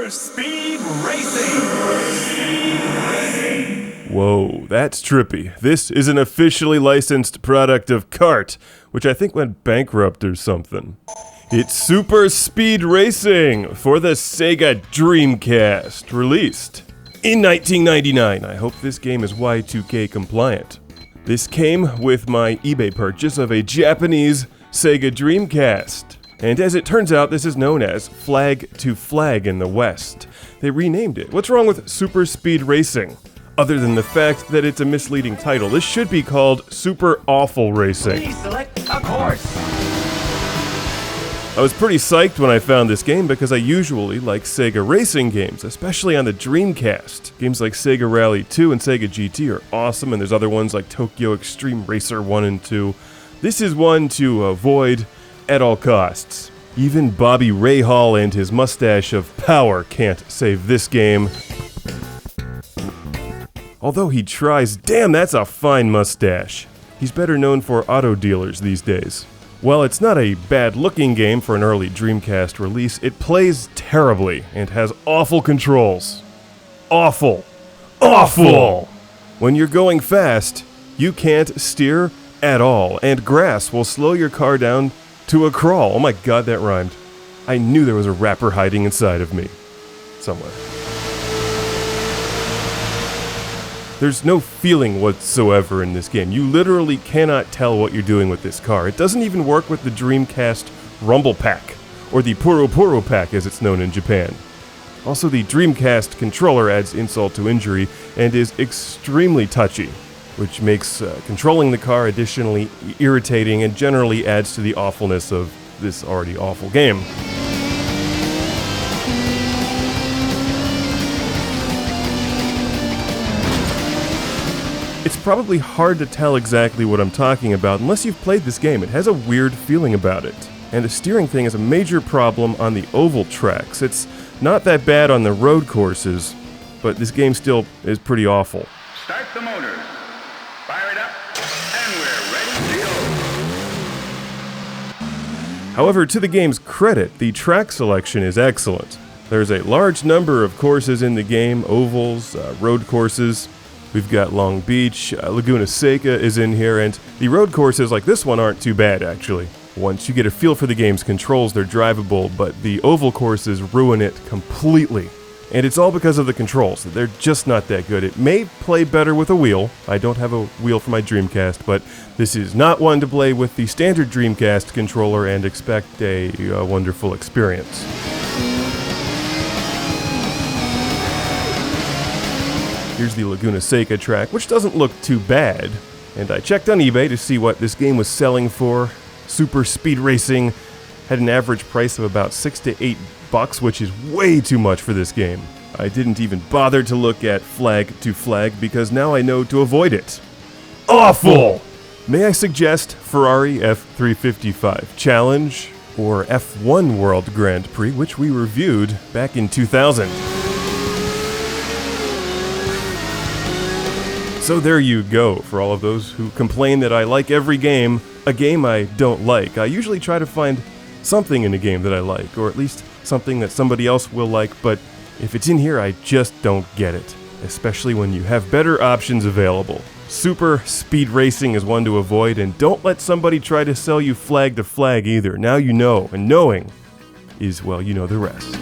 Super Speed Racing! Whoa, that's trippy. This is an officially licensed product of Kart, which I think went bankrupt or something. It's Super Speed Racing for the Sega Dreamcast, released in 1999. I hope this game is Y2K compliant. This came with my eBay purchase of a Japanese Sega Dreamcast. And as it turns out, this is known as Flag to Flag in the West. They renamed it. What's wrong with Super Speed Racing? Other than the fact that it's a misleading title, this should be called Super Awful Racing. Please select a course. I was pretty psyched when I found this game because I usually like Sega racing games, especially on the Dreamcast. Games like Sega Rally 2 and Sega GT are awesome, and there's other ones like Tokyo Extreme Racer 1 and 2. This is one to avoid at all costs. Even Bobby Rahal and his mustache of power can't save this game. Although he tries, damn, that's a fine mustache. He's better known for auto dealers these days. While it's not a bad-looking game for an early Dreamcast release, it plays terribly and has awful controls. Awful. Awful! When you're going fast, you can't steer at all, and grass will slow your car down to a crawl. Oh my god, that rhymed. I knew there was a rapper hiding inside of me. Somewhere. There's no feeling whatsoever in this game. You literally cannot tell what you're doing with this car. It doesn't even work with the Dreamcast Rumble Pack, or the Puro Puro Pack as it's known in Japan. Also, the Dreamcast controller adds insult to injury and is extremely touchy, which makes controlling the car additionally irritating and generally adds to the awfulness of this already awful game. It's probably hard to tell exactly what I'm talking about unless you've played this game. It has a weird feeling about it. And the steering thing is a major problem on the oval tracks. It's not that bad on the road courses, but this game still is pretty awful. Start the motors. Fire it up, and we're ready to go. However, to the game's credit, the track selection is excellent. There's a large number of courses in the game, ovals, road courses. We've got Long Beach, Laguna Seca is in here, and the road courses like this one aren't too bad, actually. Once you get a feel for the game's controls, they're drivable, but the oval courses ruin it completely. And it's all because of the controls. They're just not that good. It may play better with a wheel. I don't have a wheel for my Dreamcast, but this is not one to play with the standard Dreamcast controller and expect a wonderful experience. Here's the Laguna Seca track, which doesn't look too bad. And I checked on eBay to see what this game was selling for. Super Speed Racing had an average price of about $6 to $8, which is way too much for this game. I didn't even bother to look at Flag to Flag because now I know to avoid it. Awful! May I suggest Ferrari F355 Challenge or F1 World Grand Prix, which we reviewed back in 2000. So there you go, for all of those who complain that I like every game, a game I don't like. I usually try to find something in a game that I like, or at least something that somebody else will like, but if it's in here, I just don't get it, especially when you have better options available. Super Speed Racing is one to avoid, and don't let somebody try to sell you Flag to Flag either. Now you know, and knowing is, well, you know the rest.